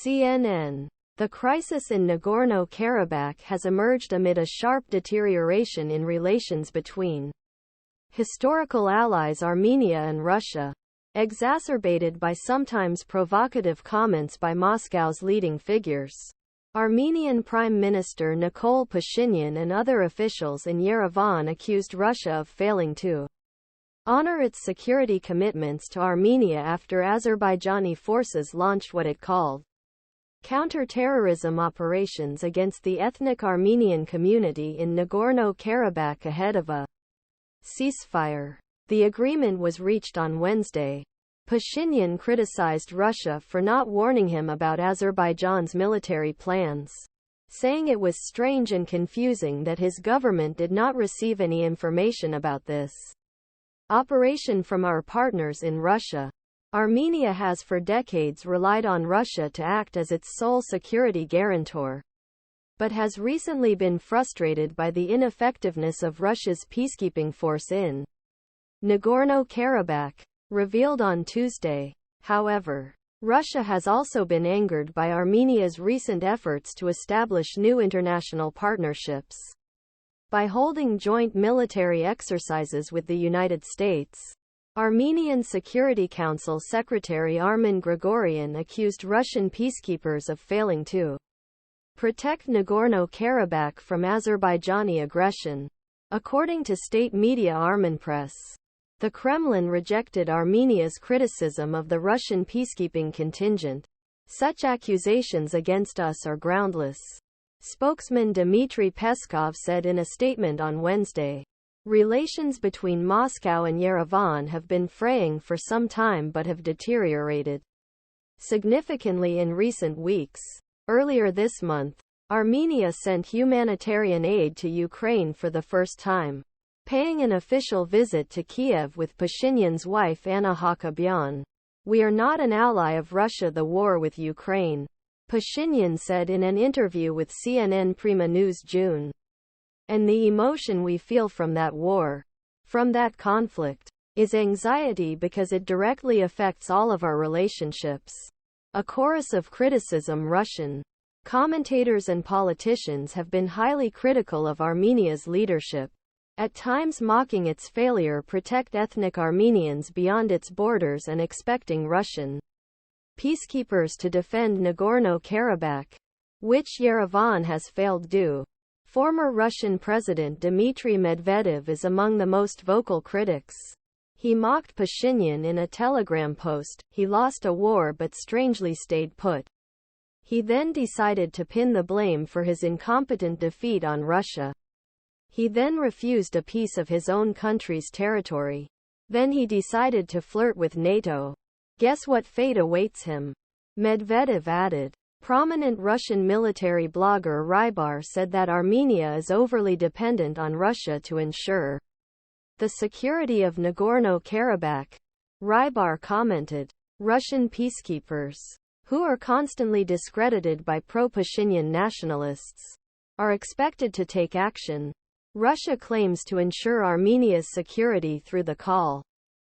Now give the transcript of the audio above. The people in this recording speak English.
CNN. The crisis in Nagorno-Karabakh has emerged amid a sharp deterioration in relations between historical allies Armenia and Russia, exacerbated by sometimes provocative comments by Moscow's leading figures. Armenian Prime Minister Nikol Pashinyan and other officials in Yerevan accused Russia of failing to honor its security commitments to Armenia after Azerbaijani forces launched what it called counter-terrorism operations against the ethnic Armenian community in Nagorno-Karabakh ahead of a ceasefire. The agreement was reached on Wednesday. Pashinyan criticized Russia for not warning him about Azerbaijan's military plans, saying it was strange and confusing that his government did not receive any information about this operation from our partners in Russia. Armenia has for decades relied on Russia to act as its sole security guarantor, but has recently been frustrated by the ineffectiveness of Russia's peacekeeping force in Nagorno-Karabakh, revealed on Tuesday. However, Russia has also been angered by Armenia's recent efforts to establish new international partnerships by holding joint military exercises with the United States. Armenian Security Council Secretary Armen Grigoryan accused Russian peacekeepers of failing to protect Nagorno-Karabakh from Azerbaijani aggression. According to state media Armenpress, the Kremlin rejected Armenia's criticism of the Russian peacekeeping contingent. Such accusations against us are groundless, spokesman Dmitry Peskov said in a statement on Wednesday. Relations between Moscow and Yerevan have been fraying for some time but have deteriorated significantly in recent weeks. Earlier this month, Armenia sent humanitarian aid to Ukraine for the first time, paying an official visit to Kiev with Pashinyan's wife Anna Hakobyan. "We are not an ally of Russia. The war with Ukraine," Pashinyan said in an interview with CNN Prima News June. "And the emotion we feel from that war, from that conflict, is anxiety because it directly affects all of our relationships." A chorus of criticism. Russian commentators and politicians have been highly critical of Armenia's leadership, at times mocking its failure to protect ethnic Armenians beyond its borders and expecting Russian peacekeepers to defend Nagorno-Karabakh, which Yerevan has failed to do. Former Russian President Dmitry Medvedev is among the most vocal critics. He mocked Pashinyan in a Telegram post. "He lost a war but strangely stayed put." He then decided to pin the blame for his incompetent defeat on Russia. He then refused a piece of his own country's territory. Then he decided to flirt with NATO. Guess what fate awaits him? Medvedev added. Prominent Russian military blogger Rybar said that Armenia is overly dependent on Russia to ensure the security of Nagorno-Karabakh. Rybar commented, "Russian peacekeepers, who are constantly discredited by pro-Pashinyan nationalists, are expected to take action. Russia claims to ensure Armenia's security through the call